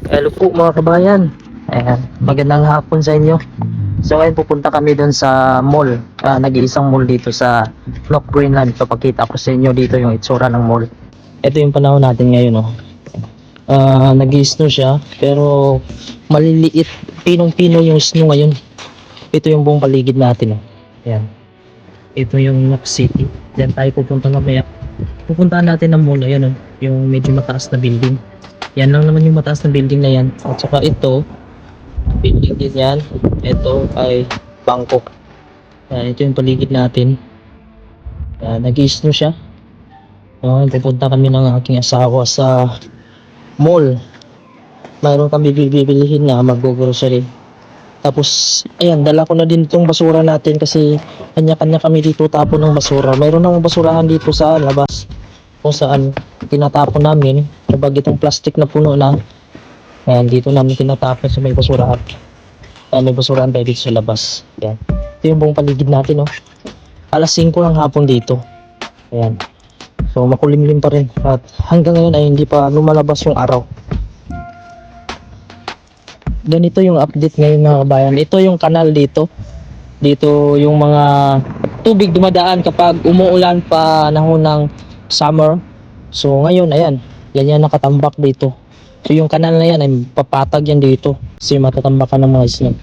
Hello po mga kabayan. Ayan, magandang hapon sa inyo. So ngayon pupunta kami doon sa mall. Nag-iisang mall dito sa North Greenland. Papakita ko sa inyo dito yung itsura ng mall. Ito yung panahon natin ngayon, oh. Nag-i-snow siya pero maliliit. Pinong-pino yung snow ngayon. Ito yung buong paligid natin, oh. Ayan. Ito yung Knox City. Diyan tayo pupunta mamaya. Pupuntahan natin ng mall. Ayan, oh. Yung medyo mataas na building. Yan lang naman yung mataas na building na yan. At saka ito, building din yan. Ito ay Bangkok. Yan, ito yung paligid natin. Nag-i-snow siya. Pupunta kami ng aking asawa sa mall. Mayroon kami bibilihin na mag-grocery. Tapos, ayan, dala ko na din itong basura natin kasi kanya-kanya kami dito tapon ng basura. Mayroon namang basurahan dito sa labas kung saan tinatapon namin kapag itong plastic na puno na. Ayan, dito namin tinatapon sa may basurahan. May basurahan tayo dito sa labas. Ayan. Ito yung buong paligid natin, oh. Alas 5 ng hapon dito. Ayan. So makulimlim pa rin at hanggang ngayon ay hindi pa lumalabas yung araw. Ganito yung update ngayon mga kabayan. Ito yung kanal dito. Dito yung mga tubig dumadaan kapag umuulan pa panahon ng summer. So ngayon ayan, ganyan nakatambak dito. So yung kanal na yan ay papatag yan dito kasi matatambakan ng mga snow.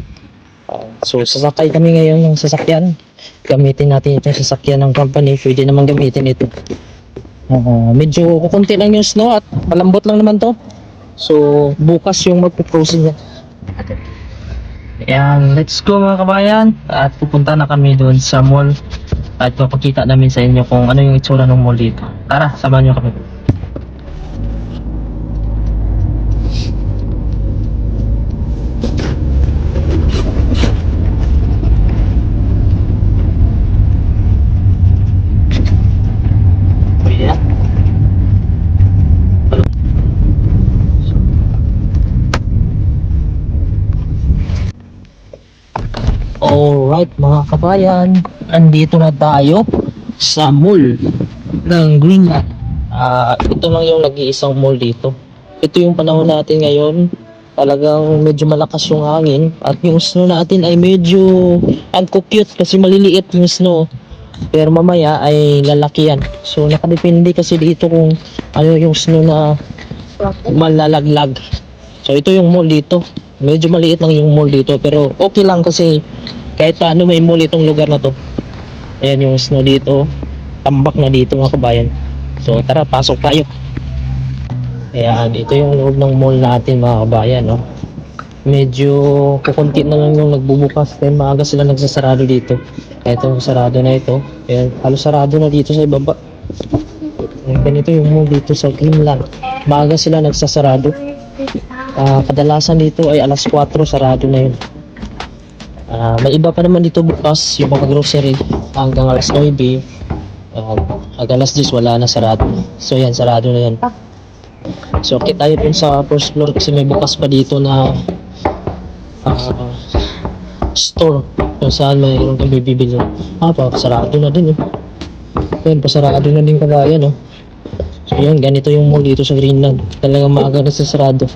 So sasakay kami ngayon ng sasakyan. Gamitin natin itong sasakyan ng company. Pwede naman gamitin ito. Medyo kukunti lang yung snow at malambot lang naman to. So bukas yung magpo-frozen yan. Ayan, let's go mga kabayan. At pupunta na kami doon sa mall. At papakita namin sa inyo kung ano yung itsura ng mall dito. Tara, samahan nyo kami. Alright mga kabayan, andito na tayo sa mall ng Greenland. Ito lang yung nag-iisang mall dito. Ito yung panahon natin ngayon. Talagang medyo malakas yung hangin at yung snow natin ay medyo cute kasi maliliit yung snow. Pero mamaya ay lalaki yan. So nakadepende kasi dito kung ano yung snow na malalaglag. So ito yung mall dito. Medyo maliit lang yung mall dito pero okay lang kasi kahit paano may mall itong lugar na to. Ayan yung snow dito. Tambak na dito mga kabayan. So tara, pasok tayo. Ayan, ito yung loob ng mall natin mga kabayan, no? Medyo kukunti na lang yung nagbubukas. Kaya maaga sila nagsasarado dito. Ito, sarado na ito. Ayan, halos sarado na dito sa ibaba. Ganito yung mall dito sa Greenland. Maaga sila nagsasarado. Kadalasan dito ay alas 4 sarado na yun. May iba pa naman dito bukas yung mga grocery hanggang alas 9. Hanggang alas 10 wala na, sarado. So yan, sarado na yan. So okay tayo dun sa first floor kasi may bukas pa dito na store kung saan mayroon kang bibili. Sarado na din, yan, pasarado na din kabayan, no? So yan, ganito yung mall dito sa Greenland. Talagang maaga na sa sarado.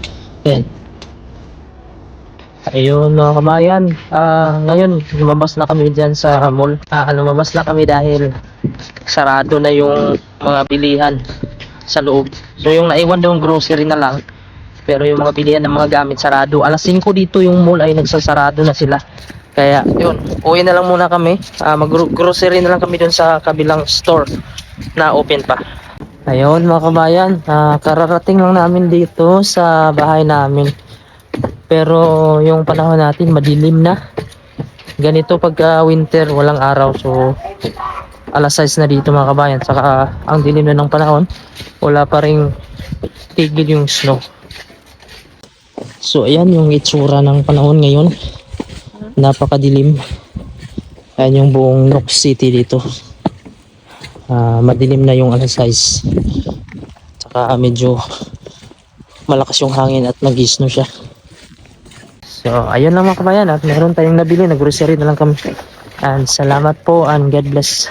Yan. Ayun mga kabayan, ngayon lumabas na kami dyan sa mall. Lumabas na kami dahil sarado na yung mga bilihan sa loob. So yung naiwan daw yung grocery na lang, pero yung mga bilihan ng mga gamit sarado. Alas 5 dito yung mall ay nagsasarado na sila. Kaya yun, uwi na lang muna kami. Mag-grocery na lang kami dun sa kabilang store na open pa. Ayun mga kabayan, kararating lang namin dito sa bahay namin. Pero yung panahon natin madilim na. Ganito pagka winter, walang araw. So alas 6 na dito mga kabayan. Saka ang dilim na ng panahon. Wala pa ring tigil yung snow. So ayan yung itsura ng panahon ngayon. Napakadilim. Ayan yung buong Knox City dito. Madilim na yung alas 6. Saka medyo malakas yung hangin at nag-snow siya. So ayun lang mga kabayan, at meron tayong nabili, nag-grocery na lang kami. And salamat po and God bless.